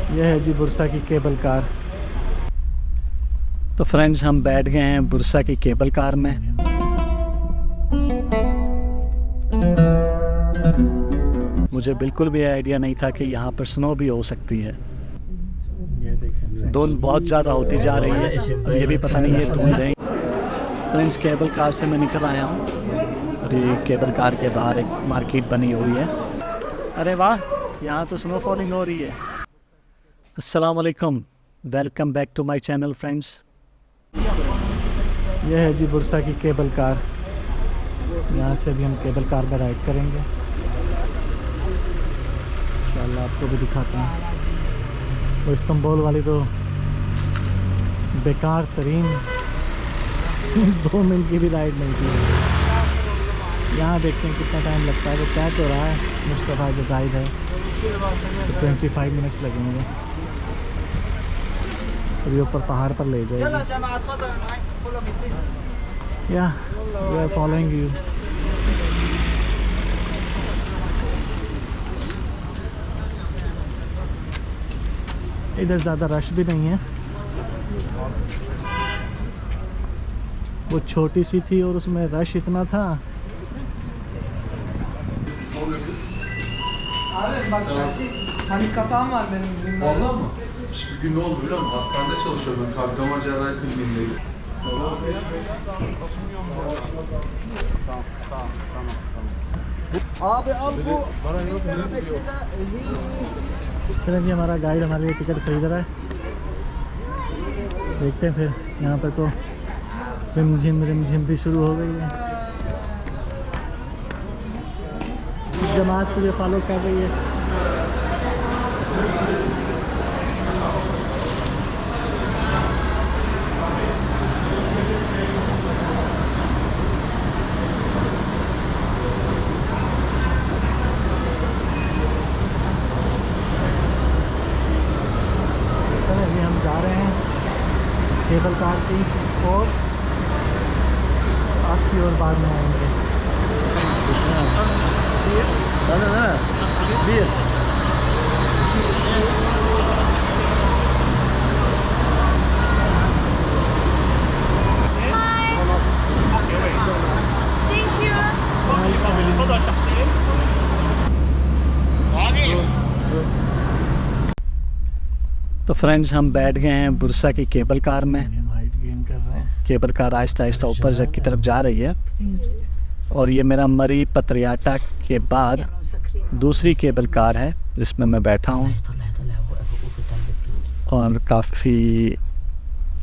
यह है जी बुरसा की केबल कार। तो फ्रेंड्स, हम बैठ गए हैं बुरसा की केबल कार में। मुझे बिल्कुल भी आइडिया नहीं था कि यहाँ पर स्नो भी हो सकती है। धुंध बहुत ज़्यादा होती जा रही है, अब ये भी पता नहीं है धुंध है। फ्रेंड्स, केबल कार से मैं निकल आया हूँ और ये केबल कार के बाहर एक मार्केट बनी हुई है। अरे वाह, यहाँ तो स्नो फॉलिंग हो रही है। अस्सलाम वालेकुम, welcome back to my channel friends. यह है जी बुरसा की केबल कार। यहाँ से भी हम केबल कार में राइड करेंगे इंशाल्लाह, आपको भी दिखाते हैं। वो इस्तांबुल वाली तो बेकार तरीन 2 मिनट की भी राइड नहीं थी। यहाँ देखते हैं कितना टाइम लगता है। वो तय तो रहा है मुस्तफ़ा जो गाइड है, तो 25 मिनट्स लगेंगे। अभी ऊपर पहाड़ पर ले जाएगी। या वी आर फॉलोइंग यू। इधर ज़्यादा रश भी नहीं है। वो छोटी सी थी और उसमें रश इतना था। Vallahi mı? Bir gün ne oldu biliyor musun? Hastanede çalışıyorum ben. Kalp damar cerrahi kliniğindeyim. Abi al bu. चलिए जी, हमारा गाइड हमारे लिए टिकट खरीद रहा है। देखते हैं फिर। यहाँ पे तो रिमझिम भी शुरू हो गई है। जमात तुझे फॉलो कर रही है। अभी हम जा रहे हैं केबल कार की और आपकी और बाद में आएंगे। तो फ्रेंड्स, हम बैठ गए हैं बुरसा की केबल कार में। हम हाइट गेन कर रहे हैं। केबल कार आहिस्ता आहिस्ता ऊपर की तरफ जा रही है और ये मेरा मरी पत्रियाटा के बाद दूसरी केबल कार है जिसमें मैं बैठा हूँ और काफ़ी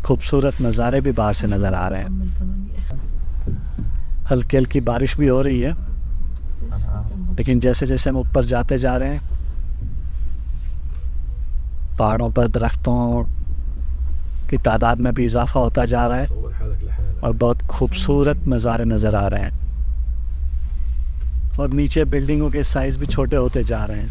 खूबसूरत नज़ारे भी बाहर से नज़र आ रहे हैं। हल्की हल्की बारिश भी हो रही है, लेकिन जैसे जैसे हम ऊपर जाते जा रहे हैं पहाड़ों पर दरख्तों की तादाद में भी इजाफा होता जा रहा है और बहुत खूबसूरत नज़ारे नज़र आ रहे हैं और नीचे बिल्डिंगों के साइज़ भी छोटे होते जा रहे हैं।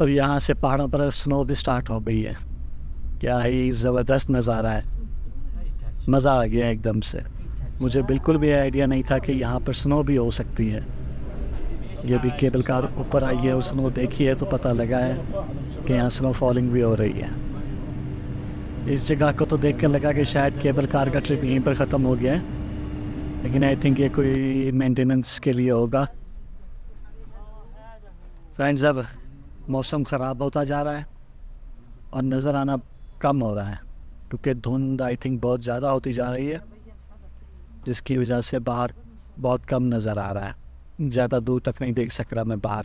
और यहाँ से पहाड़ों पर स्नो भी स्टार्ट हो गई है। क्या ही ज़बरदस्त नज़ारा है, मज़ा आ गया एकदम से। मुझे बिल्कुल भी आइडिया नहीं था कि यहाँ पर स्नो भी हो सकती है। ये भी केबल कार ऊपर आई है और स्नो देखी है तो पता लगा है कि यहाँ स्नो फॉलिंग भी हो रही है। इस जगह को तो देख कर लगा कि शायद केबल कार का ट्रिप यहीं पर ख़त्म हो गया है, लेकिन आई थिंक ये कोई मेंटेनेंस के लिए होगा। फ्रेंड्स, अब मौसम ख़राब होता जा रहा है और नज़र आना कम हो रहा है क्योंकि धुंध आई थिंक बहुत ज़्यादा होती जा रही है जिसकी वजह से बाहर बहुत कम नज़र आ रहा है, ज़्यादा दूर तक नहीं देख सक रहा मैं बाहर।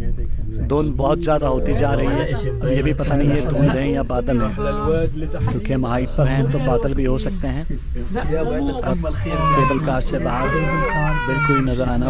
ये देखें धुंध बहुत ज़्यादा होती जा रही है। अब ये भी पता नहीं ये धुंध है या बादल है, क्योंकि हम हाइट पर हैं तो बादल भी हो सकते हैं। अब केबल कार से बाहर बिल्कुल ही नज़र आना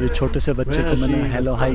ये छोटे से बच्चे को मैंने हेलो हाई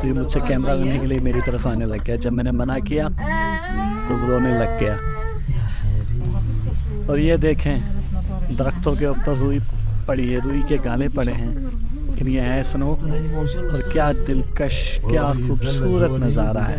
तो ये मुझसे कैमरा लेने के लिए मेरी तरफ आने लग गया। जब मैंने मना किया तो वो रोने लग गया। और ये देखें दरख्तों के ऊपर रुई पड़ी है, रुई के गाने पड़े हैं, लेकिन ये है स्नो। और क्या दिलकश, क्या खूबसूरत नज़ारा है।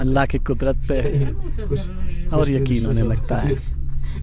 अल्लाह की कुदरत पे और यकीन होने लगता है।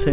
से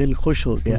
दिल खुश हो गया।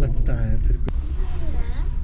लगता है फिर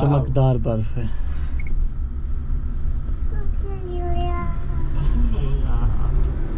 चमकदार बर्फ है।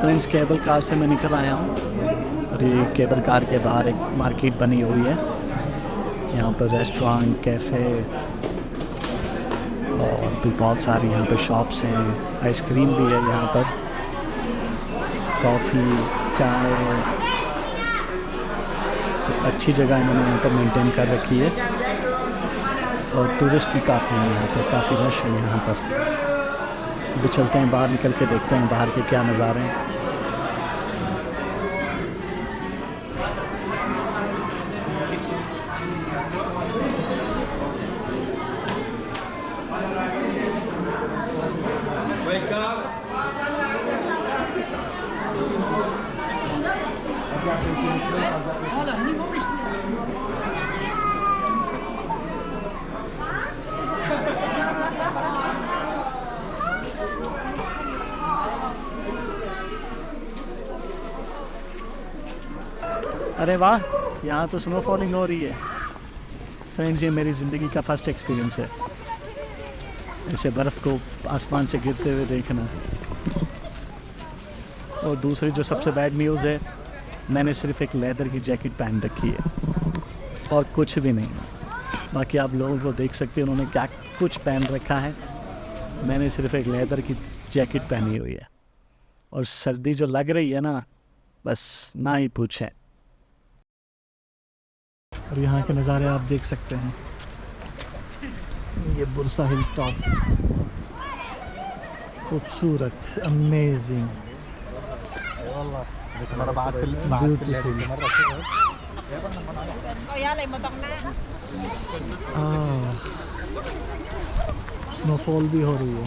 फ्रेंड्स केबल कार से मैं निकल आया हूँ और ये केबल कार के बाहर एक मार्केट बनी हुई है। यहाँ पर रेस्टोरेंट, कैफ़े और भी बहुत सारी यहाँ पर शॉप्स हैं। आइसक्रीम भी है यहाँ पर, कॉफ़ी, चाय। तो अच्छी जगह इन्होंने यहाँ पर मेंटेन कर रखी है और टूरिस्ट भी काफ़ी हैं यहाँ पर, काफ़ी रश है यहाँ पर। अभी चलते हैं बाहर, निकल के देखते हैं बाहर के क्या नज़ारे हैं। अरे वाह, यहाँ तो स्नो फॉलिंग हो रही है। फ्रेंड्स ये मेरी ज़िंदगी का फर्स्ट एक्सपीरियंस है, ऐसे बर्फ़ को आसमान से गिरते हुए देखना। और दूसरी जो सबसे बैड न्यूज़ है, मैंने सिर्फ एक लेदर की जैकेट पहन रखी है और कुछ भी नहीं। बाकी आप लोगों को देख सकते हैं उन्होंने क्या कुछ पहन रखा है। मैंने सिर्फ एक लेदर की जैकेट पहनी हुई है और सर्दी जो लग रही है ना, बस ना ही पूछें। और यहाँ के नज़ारे आप देख सकते हैं। ये बुरसा हिल टॉप, खूबसूरत, अमेजिंग, ब्यूटीफुल। स्नोफॉल भी हो रही है।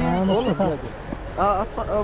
हाँ Mustafa,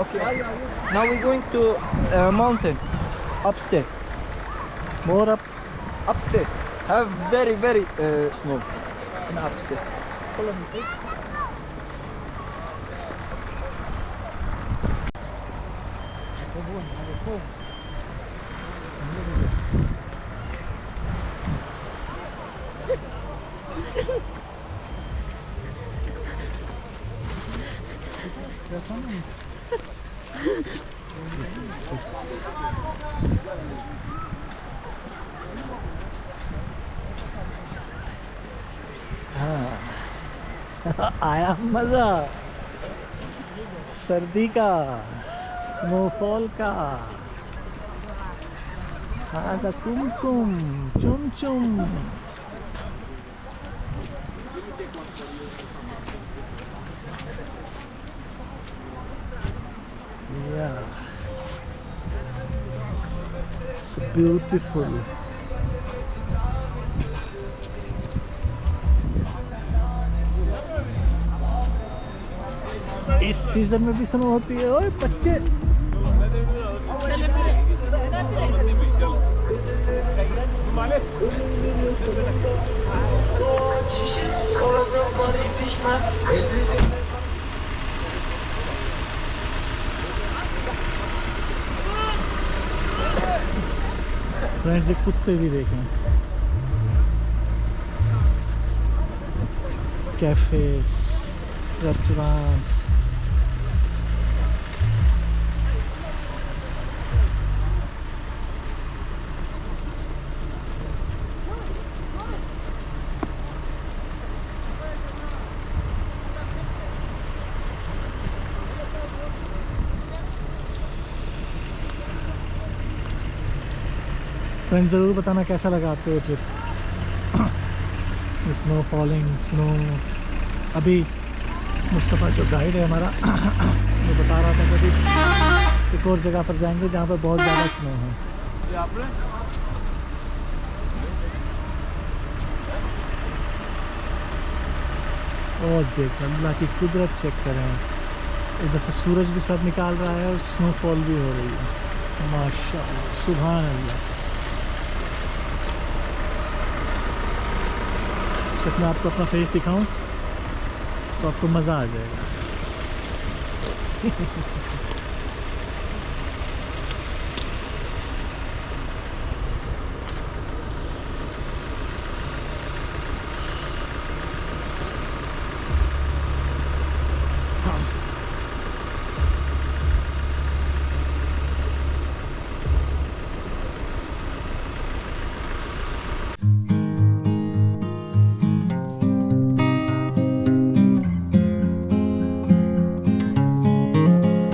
Okay. Now we're going to mountain upstate. more up. Upstate. Have very snow in upstate. Follow me please. हाँ आया मज़ा सर्दी का, स्नोफॉल का। आजा कुमकुम चुम चुम। Yeah, it's beautiful. इस सीजन में भी स्नो होती है। ओए बच्चे फ्रेंड्स, ये कुत्ते भी देखें। Cafes, restaurants. फ्रेंड्स ज़रूर बताना कैसा लगा आपको ये ट्रिप। Snow falling, snow. अभी मुस्तफ़ा जो गाइड है हमारा वो बता रहा था कि अभी एक और जगह पर जाएंगे जहाँ पर बहुत ज़्यादा स्नो है। और देख अल्लाह की कुदरत चेक करें। इधर से सूरज भी सब निकाल रहा है और स्नोफॉल भी हो रही है। माशाअल्लाह, सुभान अल्लाह। मैं आपको अपना फेस दिखाऊं तो आपको मज़ा आ जाएगा।